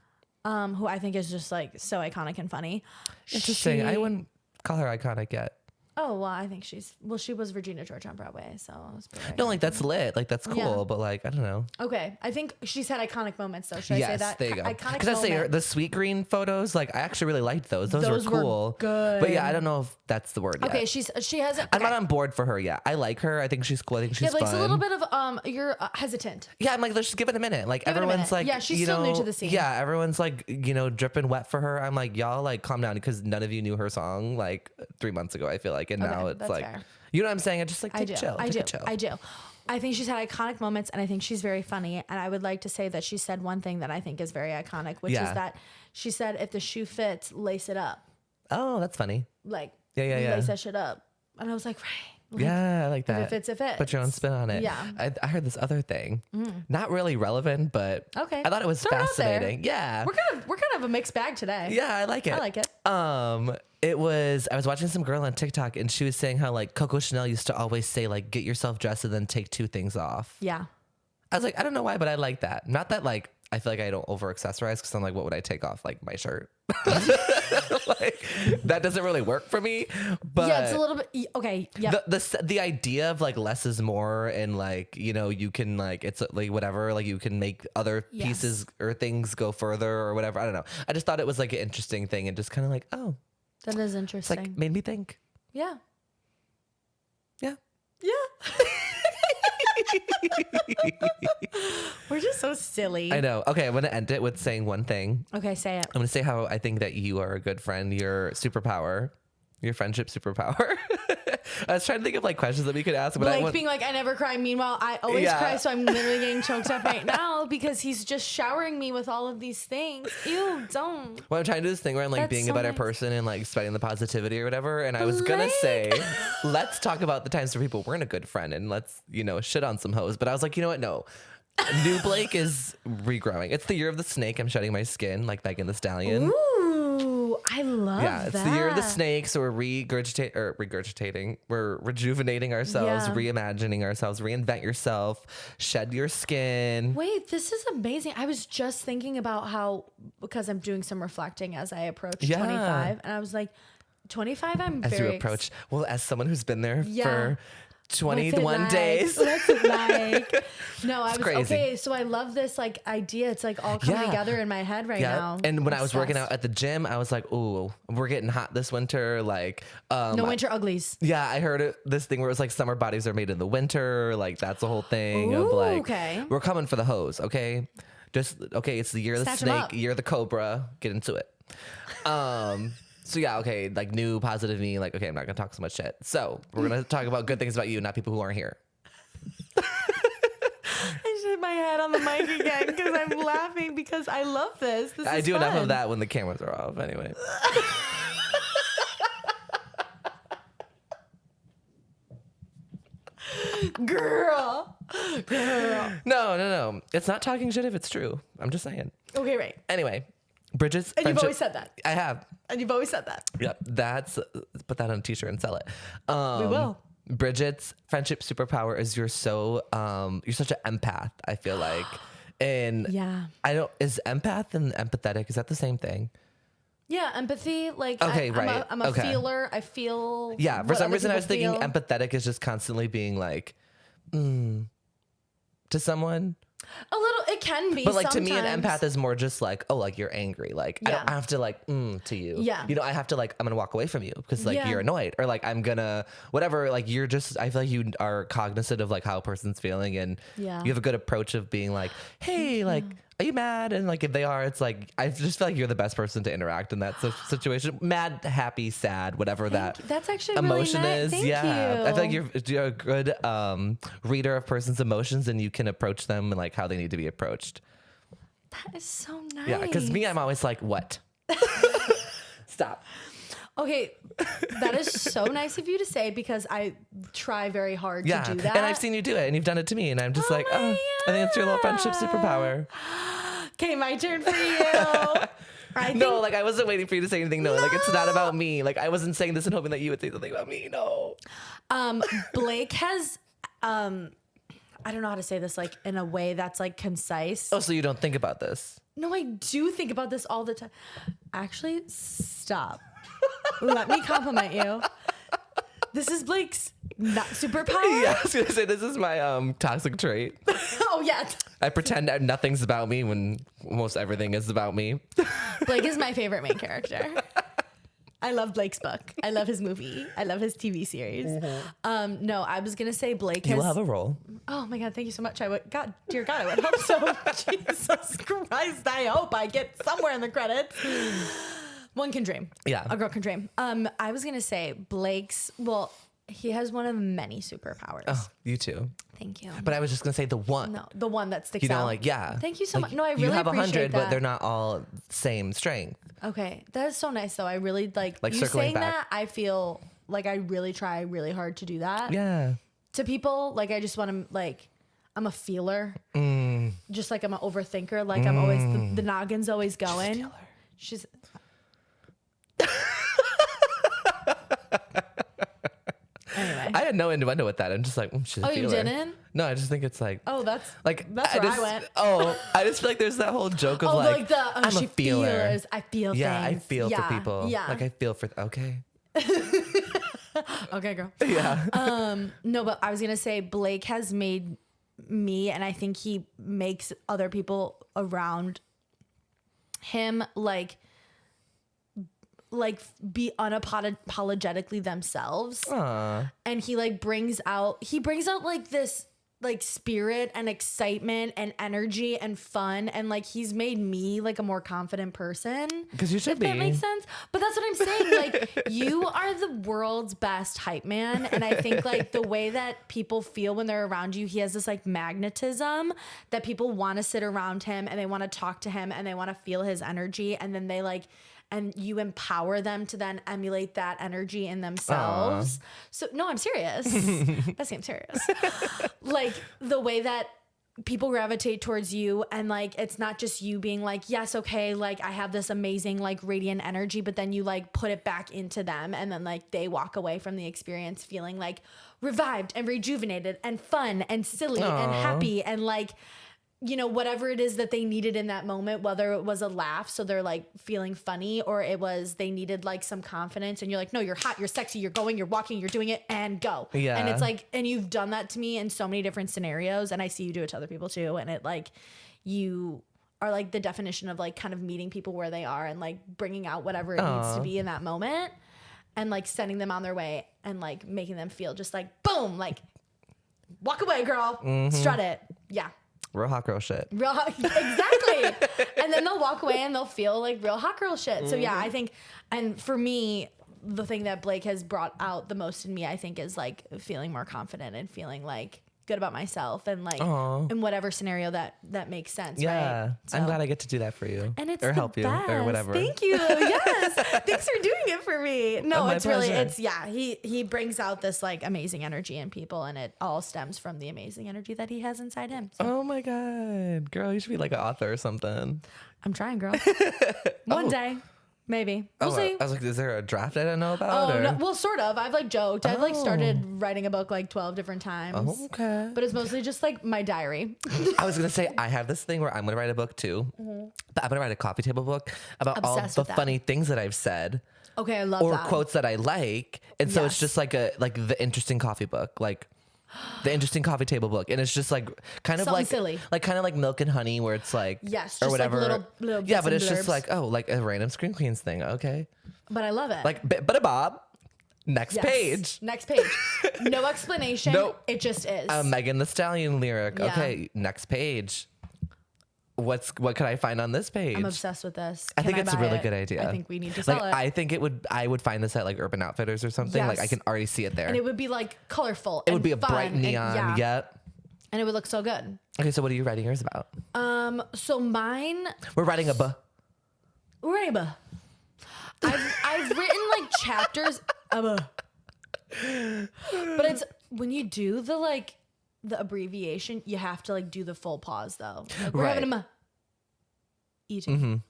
I think is just like so iconic and funny. Interesting. I wouldn't call her iconic yet. Oh, well, I think she was Regina George on Broadway, so it was pretty No, like that's lit. Like that's cool, Yeah. but like I don't know. Okay, I think she's had iconic moments though. Should I say that? There you go. Iconic Because I say moment. the sweet green photos, like I actually really liked those. Those were cool. good. But yeah, I don't know if that's the word yet. Okay, she has. Okay. I'm not on board for her yet. I like her. I think she's cool. I think she's Yeah, but it's fun. a little bit of you're hesitant. Yeah, I'm like, let's just give it a minute. Like Give it a everyone's minute. like, Yeah, she's you still know, new to the scene. Yeah, everyone's like, you know, dripping wet for her. I'm like, y'all like calm down because none of you knew her song like 3 months ago. I feel like, and now it's that's like, fair. you know what I'm saying? I just like take a chill. I take do. a chill. I do. I think she's had iconic moments, and I think she's very funny. And I would like to say that she said one thing that I think is very iconic, which is that she said, "If the shoe fits, lace it up." Oh, that's funny. Like, Yeah. lace that shit up. And I was like, right. Like, Yeah, I like that. If it fits, it fits. Put your own spin on it. Yeah. I heard this other thing. Not really relevant, but Okay. I thought it was Throw it out there. fascinating. Yeah. We're kind of a mixed bag today. Yeah, I like it. I like it. I was watching some girl on TikTok and she was saying how like Coco Chanel used to always say like get yourself dressed and then take 2 things off. Yeah. I was like, I don't know why, but I like that. Not that like I feel like I don't over accessorize because I'm like, what would I take off? Like my shirt. Like that doesn't really work for me. But Yeah, it's a little bit okay. Yeah. the idea of like less is more and like, you know, you can like it's like whatever, like you can make other pieces or things go further or whatever. I don't know. I just thought it was like an interesting thing and just kind of like, oh, That is it's interesting. like made me think. Yeah. Yeah. Yeah. We're just so silly. I know. Okay, I'm going to end it with saying one thing. Okay, say it. I'm going to say how I think that you are a good friend, your superpower, your friendship superpower. I was trying to think of like questions that we could ask, but Like being like, I never cry. Meanwhile, I always cry. So I'm literally getting choked up right now because he's just showering me with all of these things. Ew, don't. Well, I'm trying to do this thing where I'm like That's being so a better nice. person and like spreading the positivity or whatever. And I was going to say, let's talk about the times where people weren't a good friend and let's, you know, shit on some hoes. But I was like, you know what? No. New Blake is regrowing. It's the year of the snake. I'm shedding my skin like Megan the Stallion. Ooh, I love that. It's the year of the snake, so we're regurgitating. We're rejuvenating ourselves, reimagining ourselves. Reinvent yourself, shed your skin. Wait, this is amazing. I was just thinking about how, because I'm doing some reflecting as I approach 25, and I was like, 25, as you approach. Well, as someone who's been there for 21 days. What's it like? No, I was crazy. okay. So I love this like idea. It's like all coming together in my head right now. And when I was working out at the gym, I was like, "Ooh, we're getting hot this winter." Like, no winter uglies. Yeah, I heard this thing where it was like summer bodies are made in the winter. Like that's the whole thing of like, we're coming for the hose. Okay, just okay. It's the year of the Snatch 'em snake, up. year of the cobra. Get into it. So yeah, okay, like new positive me, like, okay, I'm not gonna talk so much shit. So we're gonna talk about good things about you, not people who aren't here. I just hit my head on the mic again because I'm laughing because I love this. I is do enough fun. of that when the cameras are off anyway. Girl. No. It's not talking shit if it's true. I'm just saying. Okay, right. Anyway, Bridget's And you've friendship- always said that. I have. And you've always said that. Yep. That's put that on a t-shirt and sell it. We will. Bridget's friendship superpower is you're such an empath, I feel like. And Yeah. is empath and empathetic, is that the same thing? Yeah, empathy. Like, Okay, right. I'm a feeler. I feel. Yeah, for what some other reason I was people thinking feel. empathetic is just constantly being like, to someone. A little, it can be. But like sometimes. to me, an empath is more just like, oh, like you're angry. Like I Yeah. don't have to like to you. Yeah. You know, I have to like I'm gonna walk away from you because like Yeah. you're annoyed or like I'm gonna whatever. Like you're just I feel like you are cognizant of like how a person's feeling and Yeah. you have a good approach of being like, hey, like are you mad? And like if they are, it's like I just feel like you're the best person to interact in that situation. Mad, happy, sad, whatever That's actually emotion really nice. is. Thank yeah, you. I feel like you're a good reader of person's emotions and you can approach them and like how they need to be approached. That is so nice. Yeah, because me, I'm always like, what? Stop. Okay, that is so nice of you to say because I try very hard to do that. And I've seen you do it and you've done it to me. And I'm just like, my I think it's your little friendship superpower. Okay, my turn for you. No, like I wasn't waiting for you to say anything. No, like it's not about me. Like I wasn't saying this and hoping that you would say something about me. No. Blake has, I don't know how to say this like in a way that's like concise. Oh, so you don't think about this? No, I do think about this all the time. Actually, stop. Let me compliment you. This is Blake's not superpower. Yeah, I was gonna say this is my toxic trait. Oh yeah. I pretend that nothing's about me when almost everything is about me. Blake is my favorite main character. I love Blake's book. I love his movie. I love his TV series. No, I was gonna say Blake You has. will have a role. Oh my God, thank you so much. Dear God, I would hope so. Jesus Christ, I hope I get somewhere in the credits. One can dream. Yeah. A girl can dream. I was gonna say Blake's, well, he has one of many superpowers. Oh, you too. Thank you. But I was just gonna say the one. No, the one that sticks You know, out. like yeah. Thank you so Like, much. No, I really you have appreciate 100, that. but they're not all same strength. Okay, that is so nice though. I really like you circling saying back. that. I feel like I really try really hard to do that. Yeah. To people, like I just want to like I'm a feeler. Just like I'm an overthinker. Like I'm always the noggin's always going. She's anyway. I had no innuendo with that. I'm just like, she's a Oh, you feeler. didn't? No, I just think it's like, Oh, that's like that's where I went. Oh, I just feel like there's that whole joke of like I'm she a feeler. feelers. I feel Yeah, I things. feel for people. Yeah. Like I feel for okay. Okay, girl. Yeah. No, but I was gonna say Blake has made me, and I think he makes other people around him like be unapologetically themselves. Aw. And he like brings out like this like spirit and excitement and energy and fun, and like he's made me like a more confident person. Because you should If be. that makes sense. But that's what I'm saying. Like you are the world's best hype man. And I think like the way that people feel when they're around you, he has this like magnetism that people want to sit around him and they want to talk to him and they want to feel his energy. And then they like, and you empower them to then emulate that energy in themselves. So no, I'm serious. That seems serious. Like the way that people gravitate towards you, and like it's not just you being like, yes, okay, like I have this amazing like radiant energy, but then you like put it back into them, and then like they walk away from the experience feeling like revived and rejuvenated and fun and silly and happy and like, you know, whatever it is that they needed in that moment, whether it was a laugh, so they're like feeling funny, or it was they needed like some confidence, and you're like, no, you're hot, you're sexy, you're going, you're walking, you're doing it, and go. Yeah. And it's like, and you've done that to me in so many different scenarios, and I see you do it to other people too. And it like, you are like the definition of like kind of meeting people where they are and like bringing out whatever it needs to be in that moment, and like sending them on their way and like making them feel just like, boom, like walk away, girl, strut it. Yeah. Real hot girl shit. Real hot, exactly. And then they'll walk away and they'll feel like real hot girl shit. So yeah, I think, and for me, the thing that Blake has brought out the most in me, I think, is like feeling more confident and feeling like good about myself, and like in whatever scenario that makes sense. Yeah. Right? So, I'm glad I get to do that for you. and it's or the help you best. or whatever. Thank you. Yes. Thanks for doing it for me. No, My it's really, pleasure. it's yeah. He brings out this like amazing energy in people, and it all stems from the amazing energy that he has inside him. So Oh my God. Girl, you should be like an author or something. I'm trying, girl. One day. Maybe. We'll see. I was like, is there a draft I don't know about? Oh, no, well, sort of. I've like joked. I've like started writing a book like 12 different times. Oh, okay. But it's mostly just like my diary. I was going to say, I have this thing where I'm going to write a book too. But I'm going to write a coffee table book about Obsessed all with the that. funny things that I've said. Okay, I love or that. quotes that I like. And so it's Yes. just like the interesting coffee book. Like the interesting coffee table book. And it's just like kind of Something like silly. Like kind of like Milk and Honey where it's like Yes, or just like whatever. little yeah, bits but and it's just blurbs. like, oh, like a random Scream Queens thing. Okay. But I love it. Like but a Bob. Next Yes. page. Next page. No explanation. Nope. It just is. Megan Thee Stallion lyric. Yeah. Okay, next page. What can I find on this page? I'm obsessed with this. I Can think it's a buy really it? good idea. I think we need to sell like, it. I think I would find this at like Urban Outfitters or something. Like I Yes. can already see it there. And it would be like colorful. It would be a bright neon. Yep. And it would look so good. Okay, so what are you writing yours about? So mine, We're writing a book. Reba. I've written like chapters of but it's when you do the abbreviation, you have to like do the full pause though. Like, we're Right. having a eating.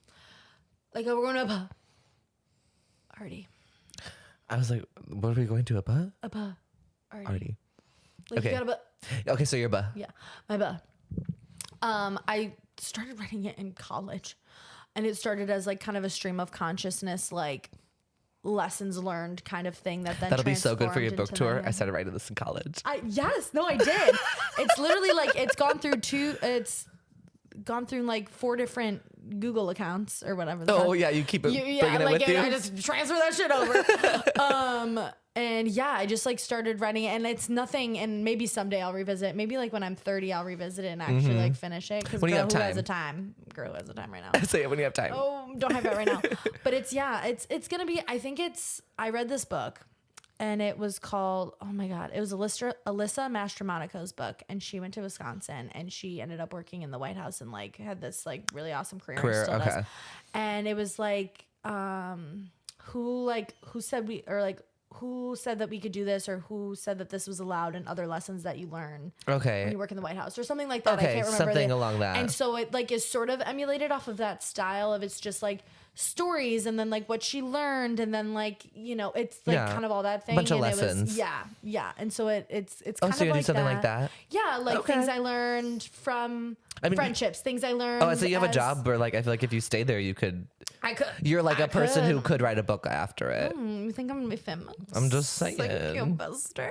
Like we're going to Artie. I was like, what are we going to a buh? Artie. Already. Like Okay. you got a Okay, so you're buh. Yeah, my buh. I started writing it in college, and it started as like kind of a stream of consciousness, like lessons learned kind of thing that then That'll be so good for transformed your book into tour. my- I started writing this in college. I did. It's literally like it's gone through like 4 different Google accounts or whatever. Oh yeah, you keep it bringing it like with you. I just transfer that shit over. And yeah, I just like started writing it, and it's nothing. And maybe someday I'll revisit. Maybe like when I'm 30, I'll revisit it and actually like finish it. Because When you girl have who time. has the time, girl who has the time right now. Say it when you have time. Oh, don't have that right now. But it's gonna be. I read this book, and it was called. Oh my god, it was Alyssa Mastromonaco's book, and she went to Wisconsin, and she ended up working in the White House, and like had this like really awesome career. Still okay. does. And it was like, who said that we could do this, or who said that this was allowed, and other lessons that you learn when Okay. you work in the White House or something like that. I Okay, can't remember something along that. And so it like is sort of emulated off of that style of it's just like stories and then like what she learned and then like it's like Yeah. kind of all that thing. Bunch of and lessons. It was, yeah. And so it's Oh, kind so of you do like something that. like that? Yeah, like Okay. things I learned from friendships, things I learned. Oh, so you have a as- job where like I feel like if you stayed there, you could. I could. You're like I a person could. who could write a book after it. You think I'm gonna be famous? I'm just saying. Thank you, Buster.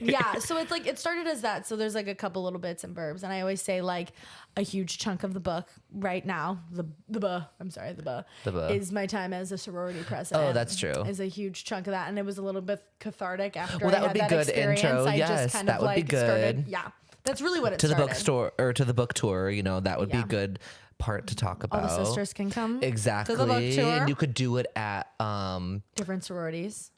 Yeah, so it's like it started as that. So there's like a couple little bits and burbs, and I always say like a huge chunk of the book right now. The buh is my time as a sorority president. Oh, that's true. Is a huge chunk of that, and it was a little bit cathartic after. Well, that I would had be that good experience. intro. I Yes, just kind that of would be like started. good. Yeah, that's really what it To the started. bookstore or to the book tour, that would be Yeah. good part to talk about. All the sisters can come. Exactly. To the book tour. And you could do it at Different sororities.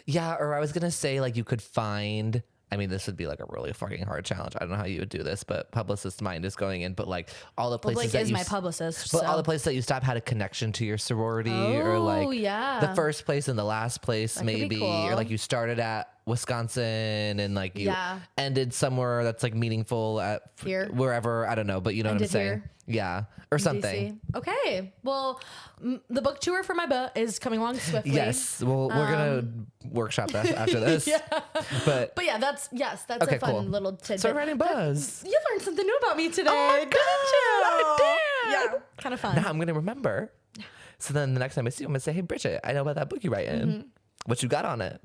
yeah, or I was gonna say like you could find. I mean, this would be like a really fucking hard challenge. I don't know how you would do this, but publicist mind is going in. But like all the places Blake that is you my publicist. but so. all the places that you stop had a connection to your sorority, or like Oh, yeah. the first place and the last place, could be maybe, cool. or like you started at Wisconsin and like you Yeah. ended somewhere that's like meaningful at Here. wherever, I don't know, but you know what I'm Ended saying? here. Yeah, or something. DC. Okay. Well, the book tour for my book is coming along swiftly. Yes, well, we're gonna workshop that after this. But But yeah, that's Okay, a fun cool. little tidbit. start writing buzz. You learned something new about me today. Oh my Didn't God, you? I did. Yeah, kind of fun. Now I'm gonna remember. So then the next time I see you, I'm gonna say, "Hey, Bridget, I know about that book you write in. Mm-hmm. What you got on it?"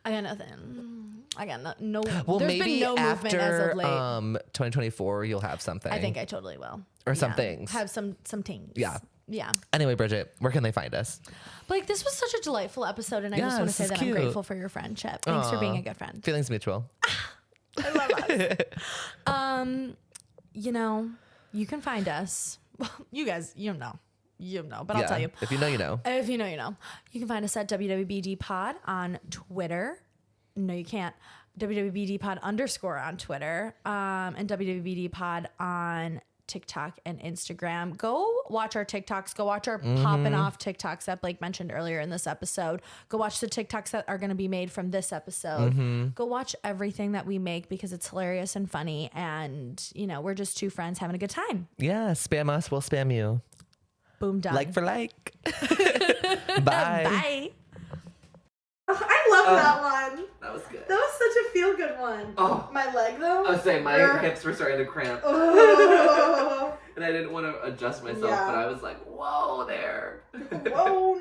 I got nothing. I got no. Well, There's maybe been no movement as after of late. 2024, you'll have something. I think I totally will. Or some Yeah. things. Have some things. Yeah. Yeah. Anyway, Bridget, where can they find us? Blake, this was such a delightful episode, and I Yeah, just want to this say is that cute. I'm grateful for your friendship. Thanks for being a good friend. Feelings mutual. I love us. You can find us. Well, you guys, you know, but I'll tell you. If you know, you know. If you know, you know. You can find us at WWBD Pod on Twitter. No, you can't. WWBD Pod _ on Twitter. And WWBD Pod on TikTok and Instagram. Go watch our TikToks. Go watch our popping off TikToks that Blake mentioned earlier in this episode. Go watch the TikToks that are going to be made from this episode. Go watch everything that we make because it's hilarious and funny. And, we're just two friends having a good time. Yeah, spam us. We'll spam you. Boom, done. Like for like. Bye. Bye. I love that one. That was good. That was such a feel-good one. Oh. My leg, though? I was saying, my hips were starting to cramp. Oh. And I didn't want to adjust myself, but I was like, whoa there. Whoa,